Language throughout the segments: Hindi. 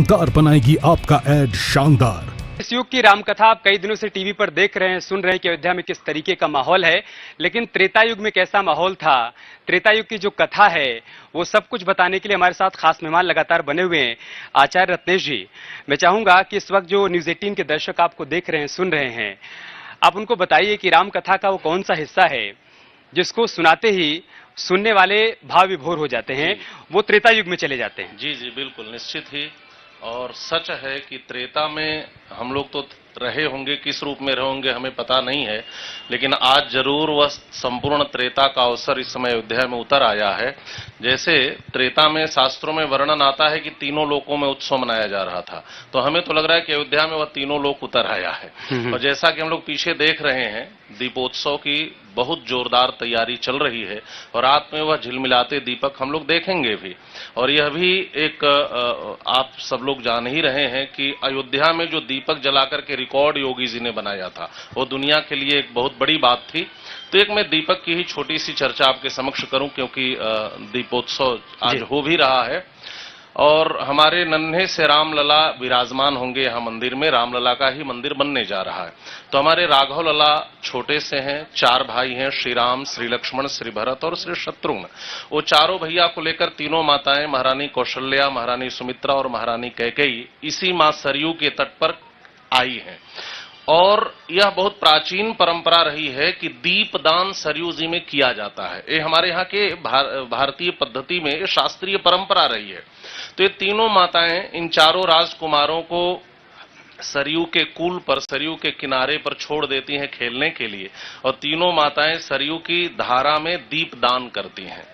दार बनाएगी आपका एड शानदार। इस युग की रामकथा आप कई दिनों से टीवी पर देख रहे हैं, सुन रहे हैं कि अयोध्या में किस तरीके का माहौल है, लेकिन त्रेता युग में कैसा माहौल था, त्रेता युग की जो कथा है वो सब कुछ बताने के लिए हमारे साथ खास मेहमान लगातार बने हुए हैं आचार्य रत्नेश जी। मैं चाहूंगा कि इस वक्त जो न्यूज 18 के दर्शक आपको देख रहे हैं, सुन रहे हैं, आप उनको बताइए कि रामकथा का वो कौन सा हिस्सा है जिसको सुनाते ही सुनने वाले भाव विभोर हो जाते हैं, वो त्रेता युग में चले जाते हैं। जी जी बिल्कुल, निश्चित ही। और सच है कि त्रेता में हम लोग तो रहे होंगे, किस रूप में रहोगे हमें पता नहीं है, लेकिन आज जरूर वह संपूर्ण त्रेता का अवसर इस समय अयोध्या में उतर आया है। जैसे त्रेता में शास्त्रों में वर्णन आता है कि तीनों लोकों में उत्सव मनाया जा रहा था, तो हमें तो लग रहा है कि अयोध्या में वह तीनों लोक उतर आया है। और जैसा कि हम लोग पीछे देख रहे हैं, दीपोत्सव की बहुत जोरदार तैयारी चल रही है और रात में वह झिलमिलाते दीपक हम लोग देखेंगे भी। और यह भी एक आप सब लोग जान ही रहे हैं कि अयोध्या में जो दीपक जलाकर के रिकॉर्ड योगी जी ने बनाया था, वो दुनिया के लिए एक बहुत बड़ी बात थी। तो एक मैं दीपक की ही छोटी सी चर्चा आपके समक्ष करूं, क्योंकि दीपोत्सव आज हो भी रहा है और हमारे नन्हे से रामलला विराजमान होंगे यहाँ मंदिर में। रामलला का ही मंदिर बनने जा रहा है। तो हमारे राघव लला छोटे से हैं, 4 भाई हैं, श्री राम, श्री लक्ष्मण, श्री भरत और श्री शत्रुघ्न। वो चारों भैया को लेकर तीनों माताएं, महारानी कौशल्या, महारानी सुमित्रा और महारानी कैकेयी, इसी मां सरयू के तट पर आई हैं। और यह बहुत प्राचीन परंपरा रही है कि दीपदान सरयू जी में किया जाता है। ये हमारे यहाँ के भारतीय पद्धति में शास्त्रीय परंपरा रही है। तो ये तीनों माताएं इन चारों राजकुमारों को सरयू के कूल पर, सरयू के किनारे पर छोड़ देती हैं खेलने के लिए, और तीनों माताएं सरयू की धारा में दीपदान करती हैं।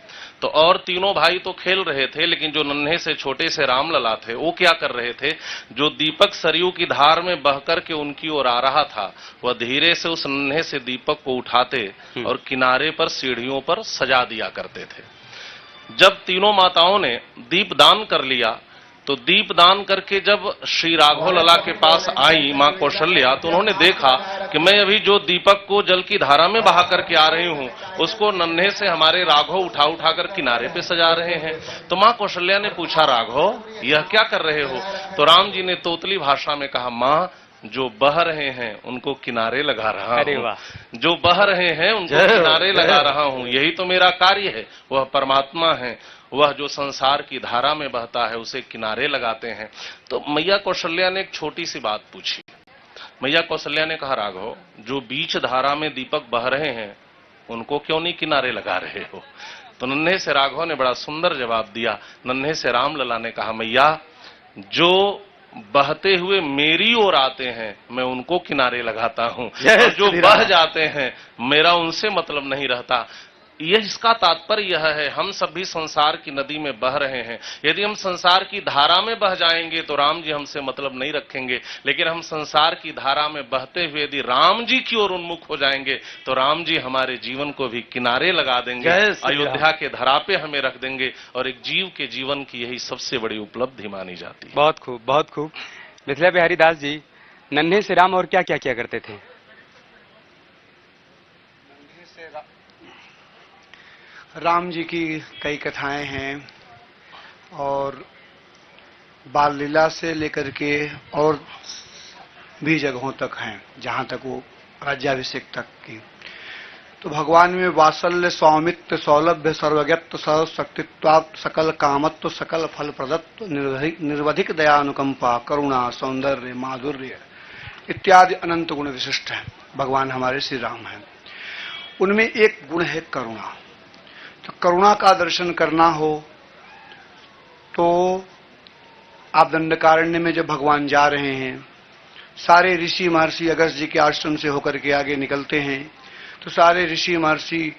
तो और तीनों भाई तो खेल रहे थे, लेकिन जो नन्हे से छोटे से रामलला थे वो क्या कर रहे थे, जो दीपक सरयू की धार में बहकर के उनकी ओर आ रहा था, वह धीरे से उस नन्हे से दीपक को उठाते और किनारे पर सीढ़ियों पर सजा दिया करते थे। जब तीनों माताओं ने दीपदान कर लिया, तो दीपदान करके जब श्री राघव लला के पास आई मां कौशल्या, तो उन्होंने देखा कि मैं अभी जो दीपक को जल की धारा में बहा करके आ रही हूं, उसको नन्हे से हमारे राघव उठा उठाकर किनारे पे सजा रहे हैं। तो मां कौशल्या ने पूछा, राघव यह क्या कर रहे हो? तो राम जी ने तोतली भाषा में कहा, मां जो बह रहे हैं उनको किनारे लगा रहा हूं, जो बह रहे हैं उनको किनारे लगा रहा हूं, यही तो मेरा कार्य है। वह परमात्मा है, वह जो संसार की धारा में बहता है उसे किनारे लगाते हैं। तो मैया कौशल्या ने एक छोटी सी बात पूछी। मैया कौशल्या ने कहा, राघव जो बीच धारा में दीपक बह रहे हैं उनको क्यों नहीं किनारे लगा रहे हो? तो नन्हे से राघव ने बड़ा सुंदर जवाब दिया। नन्हे से रामलला ने कहा, मैया जो बहते हुए मेरी ओर आते हैं मैं उनको किनारे लगाता हूं, और जो बह जाते हैं मेरा उनसे मतलब नहीं रहता। यह इसका तात्पर्य यह है, हम सभी संसार की नदी में बह रहे हैं। यदि हम संसार की धारा में बह जाएंगे तो राम जी हमसे मतलब नहीं रखेंगे, लेकिन हम संसार की धारा में बहते हुए यदि राम जी की ओर उन्मुख हो जाएंगे तो राम जी हमारे जीवन को भी किनारे लगा देंगे, अयोध्या के धरा पे हमें रख देंगे। और एक जीव के जीवन की यही सबसे बड़ी उपलब्धि मानी जाती है। बहुत खूब, बहुत खूब। मिथिला बिहारी दास जी, नन्हे से राम और क्या क्या किया करते थे? राम जी की कई कथाएं हैं और बाल लीला से लेकर के और भी जगहों तक हैं, जहां तक वो राज्याभिषेक तक की। तो भगवान में वात्सल्य, स्वामित्व, सौलभ्य, सर्वज्ञत्व, सर्वशक्तित्व, सकल कामत्व, सकल फल प्रदत्व, निर्वधिक दयानुकंपा, करुणा, सौंदर्य, माधुर्य इत्यादि अनंत गुण विशिष्ट हैं। भगवान हमारे श्री राम हैं। उनमें एक गुण है करुणा। तो करुणा का दर्शन करना हो तो आप दंडकारण्य में जब भगवान जा रहे हैं, सारे ऋषि महर्षि अगस्त जी के आश्रम से होकर के आगे निकलते हैं, तो सारे ऋषि महर्षि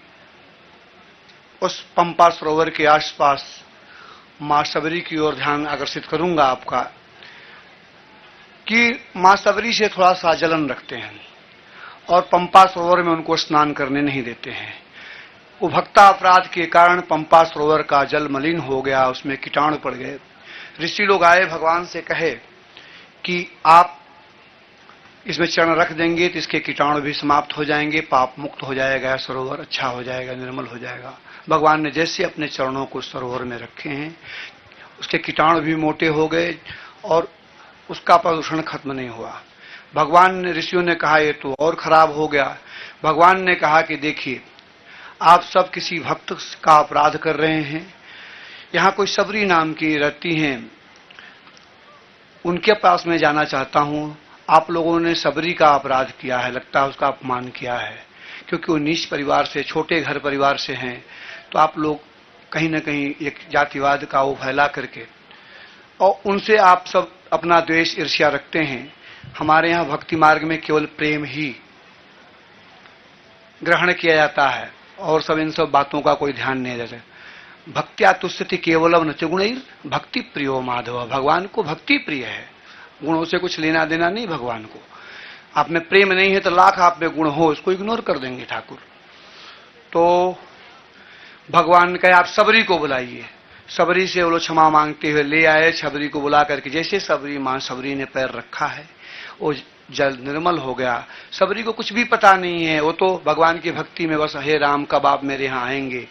उस पंपा सरोवर के आसपास मां सबरी की ओर ध्यान आकर्षित करूंगा आपका, कि मां सबरी से थोड़ा सा जलन रखते हैं और पंपा सरोवर में उनको स्नान करने नहीं देते हैं। वो भक्ता अपराध के कारण पंपा सरोवर का जल मलिन हो गया, उसमें कीटाणु पड़ गए। ऋषि लोग आए, भगवान से कहे कि आप इसमें चरण रख देंगे तो इसके कीटाणु भी समाप्त हो जाएंगे, पाप मुक्त हो जाएगा, सरोवर अच्छा हो जाएगा, निर्मल हो जाएगा। भगवान ने जैसे अपने चरणों को सरोवर में रखे हैं, उसके कीटाणु भी मोटे हो गए और उसका प्रदूषण खत्म नहीं हुआ। भगवान ने, ऋषियों ने कहा ये तो और खराब हो गया। भगवान ने कहा कि देखिए, आप सब किसी भक्त का अपराध कर रहे हैं। यहाँ कोई सबरी नाम की रहती हैं, उनके पास मैं जाना चाहता हूं। आप लोगों ने सबरी का अपराध किया है, लगता है उसका अपमान किया है, क्योंकि वो नीच परिवार से, छोटे घर परिवार से हैं। तो आप लोग कहीं ना कहीं एक जातिवाद का वो फैला करके और उनसे आप सब अपना द्वेष ईर्ष्या रखते हैं। हमारे यहाँ भक्ति मार्ग में केवल प्रेम ही ग्रहण किया जाता है और सब इन सब बातों का कोई ध्यान नहीं देते। भक्त्या तुष्यति केवलम न च गुणैर भक्ति प्रियो माधव। भगवान को भक्ति प्रिय है, गुणों से कुछ लेना देना नहीं भगवान को। आप में प्रेम नहीं है तो लाख आप में गुण हो, इसको इग्नोर कर देंगे ठाकुर। तो भगवान ने कहा आप सबरी को बुलाइए। सबरी से वो लोग क्षमा मांगते हुए ले आए। सबरी को बुला करके जैसे सबरी ने पैर रखा है वो जल निर्मल हो गया। सबरी को कुछ भी पता नहीं है, वो तो भगवान की भक्ति में बस हे राम कब आप मेरे यहाँ आएंगे।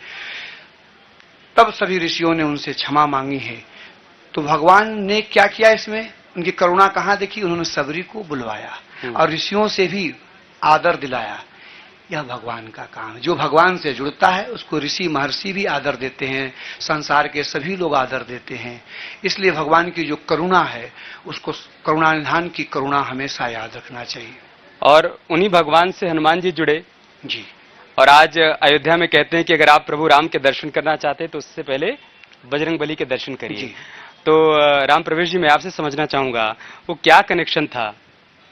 तब सभी ऋषियों ने उनसे क्षमा मांगी है। तो भगवान ने क्या किया इसमें, उनकी करुणा कहाँ देखी, उन्होंने सबरी को बुलवाया और ऋषियों से भी आदर दिलाया। यह भगवान का काम है। जो भगवान से जुड़ता है उसको ऋषि महर्षि भी आदर देते हैं, संसार के सभी लोग आदर देते हैं। इसलिए भगवान की जो करुणा है उसको, करुणा निधान की करुणा हमेशा याद रखना चाहिए। और उन्हीं भगवान से हनुमान जी जुड़े जी। और आज अयोध्या में कहते हैं कि अगर आप प्रभु राम के दर्शन करना चाहते हैं तो उससे पहले बजरंगबली के दर्शन करिए। तो राम प्रवेश जी, मैं आपसे समझना चाहूंगा वो क्या कनेक्शन था,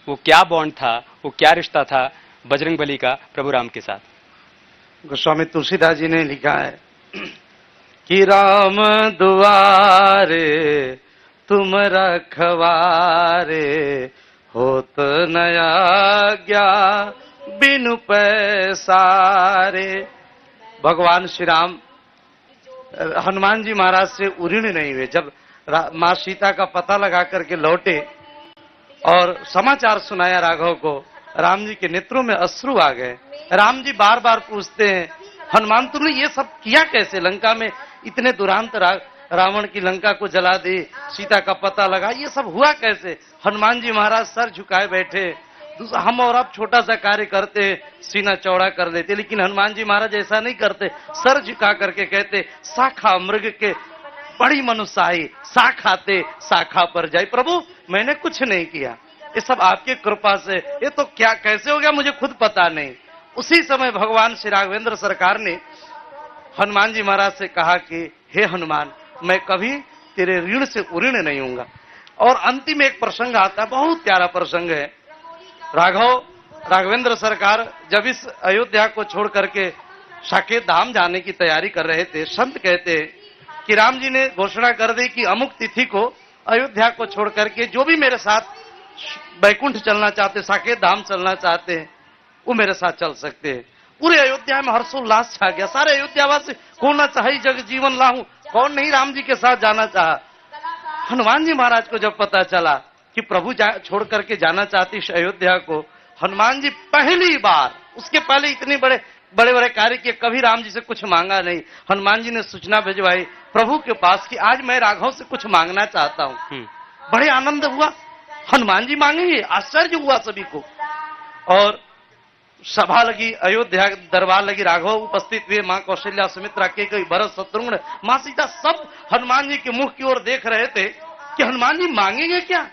वो क्या बॉन्ड था, वो क्या रिश्ता था बजरंगबली का प्रभु राम के साथ? गोस्वामी तुलसीदास जी ने लिखा है कि राम दुआरे तुम रखवारे होत नया ज्ञा बिनु पैसारे। भगवान श्री राम हनुमान जी महाराज से उऋण नहीं हुए। जब मां सीता का पता लगा करके लौटे और समाचार सुनाया राघव को, राम जी के नेत्रों में अश्रु आ गए। राम जी बार बार पूछते हैं, हनुमान तुमने ये सब किया कैसे? लंका में इतने दुरांत रावण की लंका को जला दी, सीता का पता लगा, ये सब हुआ कैसे? हनुमान जी महाराज सर झुकाए बैठे। हम और आप छोटा सा कार्य करते, सीना चौड़ा कर देते, लेकिन हनुमान जी महाराज ऐसा नहीं करते। सर झुका करके कहते, शाखा मृग के बड़ी मनुष्य, शाखाते शाखा पर जाए। प्रभु मैंने कुछ नहीं किया, ये सब आपकी कृपा से। ये तो क्या कैसे हो गया मुझे खुद पता नहीं। उसी समय भगवान श्री राघवेंद्र सरकार ने हनुमान जी महाराज से कहा कि हे हनुमान, मैं कभी तेरे ऋण से उऋण नहीं हूंगा। और अंतिम एक प्रसंग आता है, बहुत प्यारा प्रसंग है। राघवेंद्र सरकार जब इस अयोध्या को छोड़ करके साकेत धाम जाने की तैयारी कर रहे थे, संत कहते कि राम जी ने घोषणा कर दी कि अमुक तिथि को अयोध्या को छोड़ करके जो भी मेरे साथ बैकुंठ चलना चाहते, साकेत धाम चलना चाहते हैं, वो मेरे साथ चल सकते हैं। पूरे अयोध्या में हर्षोल्लास छा गया। सारे अयोध्यावासी, कौन ना चाहे जग जीवन लाहूं, कौन नहीं राम जी के साथ जाना चाहा। हनुमान जी महाराज को जब पता चला कि प्रभु छोड़ करके जाना चाहती इस अयोध्या को, हनुमान जी पहली बार, उसके पहले इतने बड़े बड़े कार्य किए, कभी राम जी से कुछ मांगा नहीं। हनुमान जी ने सूचना भिजवाई प्रभु के पास कि आज मैं राघव से कुछ मांगना चाहता हूं। बड़े आनंद हुआ, हनुमान जी मांगेंगे, आश्चर्य हुआ सभी को। और सभा लगी, अयोध्या दरबार लगी, राघव उपस्थित हुए, मां कौशल्या, सुमित्रा, केकई, भरत, शत्रुघ्न, मां सीता, सब हनुमान जी के मुख की ओर देख रहे थे कि हनुमान जी मांगेंगे क्या।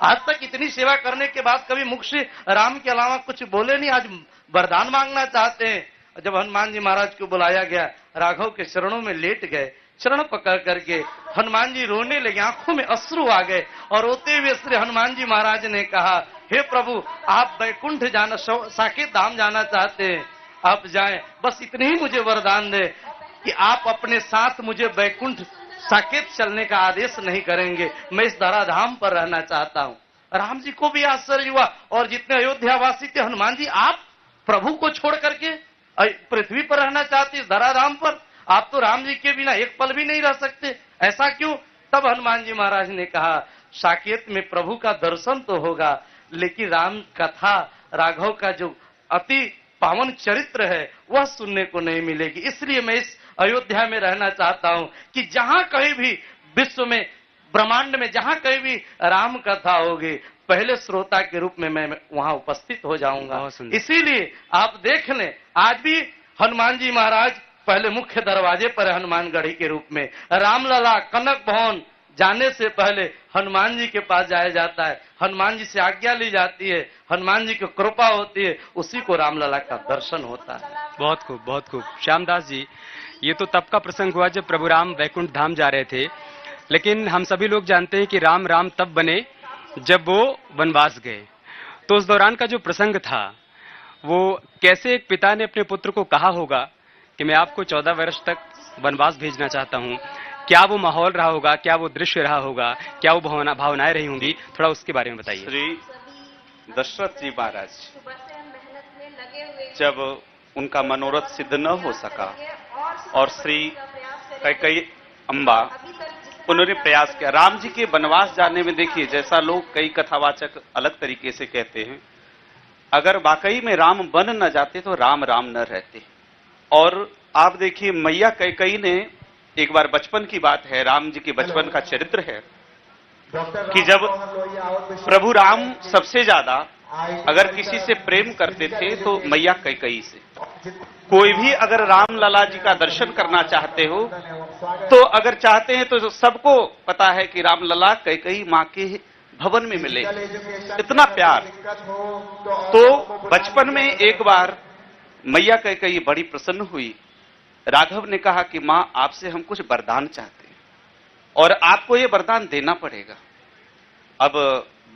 आज तक इतनी सेवा करने के बाद कभी मुख से राम के अलावा कुछ बोले नहीं, आज वरदान मांगना चाहते हैं। जब हनुमान जी महाराज को बुलाया गया, राघव के चरणों में लेट गए, चरण पकड़ करके हनुमान जी रोने लगे, आंखों में अश्रु आ गए। और रोते हुए श्री हनुमान जी महाराज ने कहा, हे प्रभु, आप बैकुंठ जाना, साकेत धाम जाना चाहते हैं, आप जाएं, बस इतने ही मुझे वरदान दे कि आप अपने साथ मुझे बैकुंठ साकेत चलने का आदेश नहीं करेंगे, मैं इस धराधाम पर रहना चाहता हूं। राम जी को भी आश्चर्य हुआ और जितने अयोध्यावासी थे, हनुमान जी आप प्रभु को छोड़ करके पृथ्वी पर रहना चाहते, इस धराधाम पर, आप तो राम जी के बिना एक पल भी नहीं रह सकते, ऐसा क्यों? तब हनुमान जी महाराज ने कहा, साकेत में प्रभु का दर्शन तो होगा, लेकिन राम कथा, राघव का जो अति पावन चरित्र है वह सुनने को नहीं मिलेगी। इसलिए मैं इस अयोध्या में रहना चाहता हूं कि जहां कहीं भी विश्व में ब्रह्मांड में जहां कहीं भी राम कथा होगी, पहले श्रोता के रूप में मैं वहां उपस्थित हो जाऊंगा। बहुत सुंदर। इसीलिए आप देख लें, आज भी हनुमान जी महाराज पहले मुख्य दरवाजे पर हनुमानगढ़ी के रूप में, रामलला कनक भवन जाने से पहले हनुमान जी के पास जाया जाता है, हनुमान जी से आज्ञा ली जाती है, हनुमान जी की कृपा होती है, उसी को रामलला का दर्शन होता है। बहुत खूब, बहुत खूब। श्यामदास जी, ये तो तब का प्रसंग हुआ जब प्रभु राम वैकुंठ धाम जा रहे थे, लेकिन हम सभी लोग जानते हैं कि राम राम तब बने जब वो वनवास गए। तो उस दौरान का जो प्रसंग था, वो कैसे एक पिता ने अपने पुत्र को कहा होगा कि मैं आपको 14 वर्ष तक वनवास भेजना चाहता हूं, क्या वो माहौल रहा होगा, क्या वो दृश्य रहा होगा, क्या वो भावनाएं रही होंगी, थोड़ा उसके बारे में बताइए। श्री दशरथ जी महाराज जब उनका मनोरथ सिद्ध न हो सका और श्री कैकेयी अम्बा उन्होंने प्रयास किया राम जी के वनवास जाने में। देखिए, जैसा लोग कई कथावाचक अलग तरीके से कहते हैं, अगर वाकई में राम बन न जाते तो राम राम न रहते। और आप देखिए, मैया कैकेयी ने, एक बार बचपन की बात है, राम जी के बचपन का चरित्र है कि जब प्रभु राम सबसे ज्यादा अगर किसी से प्रेम करते थे तो मैया कैकेयी से। कोई भी अगर राम लला जी का दर्शन करना चाहते हो तो अगर चाहते हैं तो सबको पता है कि राम लला कैकेयी मां के भवन में मिले, इतना प्यार। तो बचपन में एक बार मैया कैकेयी बड़ी प्रसन्न हुई। राघव ने कहा कि मां, आपसे हम कुछ वरदान चाहते हैं और आपको ये वरदान देना पड़ेगा। अब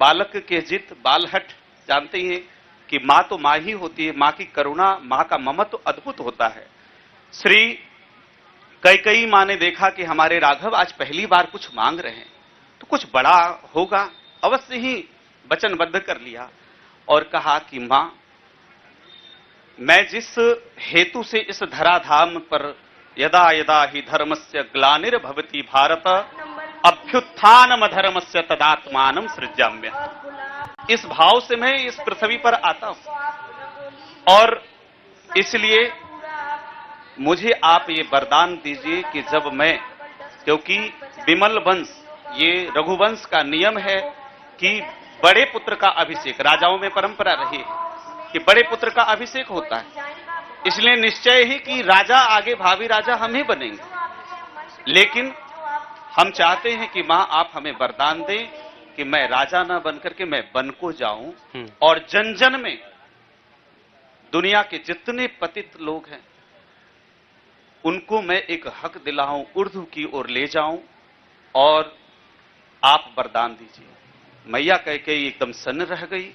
बालक के जिद बालहट, जानते ही हैं कि मां तो मां ही होती है, मां की करुणा, मां का ममत्व तो अद्भुत होता है। श्री कैकेयी मां ने देखा कि हमारे राघव आज पहली बार कुछ मांग रहे हैं तो कुछ बड़ा होगा, अवश्य ही वचनबद्ध कर लिया और कहा कि मां, मैं जिस हेतु से इस धराधाम पर यदा यदा ही धर्मस्य ग्लानिर्भवति भारत अभ्युत्थानम धर्मस्य तदात्मानं सृजाम्य, इस भाव से मैं इस पृथ्वी पर आता हूं और इसलिए मुझे आप ये वरदान दीजिए कि जब मैं, क्योंकि विमल वंश, ये रघुवंश का नियम है कि बड़े पुत्र का अभिषेक, राजाओं में परंपरा रही है कि बड़े पुत्र का अभिषेक होता है, इसलिए निश्चय ही कि राजा आगे भावी राजा हम ही बनेंगे। लेकिन हम चाहते हैं कि मां आप हमें वरदान दें कि मैं राजा ना बनकर के मैं वन को जाऊं और जन जन में दुनिया के जितने पतित लोग हैं उनको मैं एक हक दिलाऊं, उर्दू की ओर ले जाऊं और आप वरदान दीजिए। मैया कैकेयी एकदम सन्न रह गई,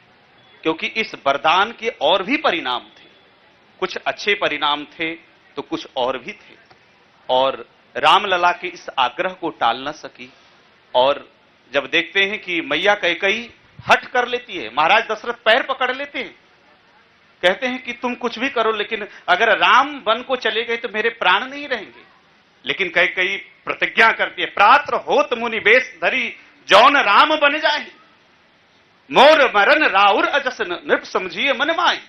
क्योंकि इस वरदान के और भी परिणाम थे, कुछ अच्छे परिणाम थे तो कुछ और भी थे, और रामलला के इस आग्रह को टाल न सकी। और जब देखते हैं कि मैया कैकेयी हट कर लेती है, महाराज दशरथ पैर पकड़ लेते हैं, कहते हैं कि तुम कुछ भी करो लेकिन अगर राम वन को चले गए तो मेरे प्राण नहीं रहेंगे। लेकिन कैकेयी प्रतिज्ञा करती है, प्रात्र होत मुनि बेश धरी जौन राम बन जाए, मोर मरण राउर अजसन नृप समझिए मन माए।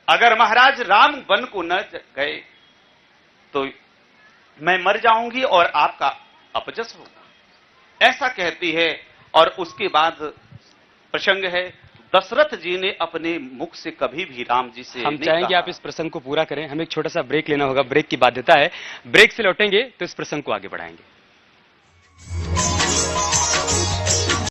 अगर महाराज राम वन को न गए तो मैं मर जाऊंगी और आपका अपजस होगा, ऐसा कहती है। और उसके बाद प्रसंग है, दशरथ जी ने अपने मुख से कभी भी राम जी से हम चाहेंगे आप इस प्रसंग को पूरा करें, हमें एक छोटा सा ब्रेक लेना होगा, ब्रेक की बाध्यता है, ब्रेक से लौटेंगे तो इस प्रसंग को आगे बढ़ाएंगे।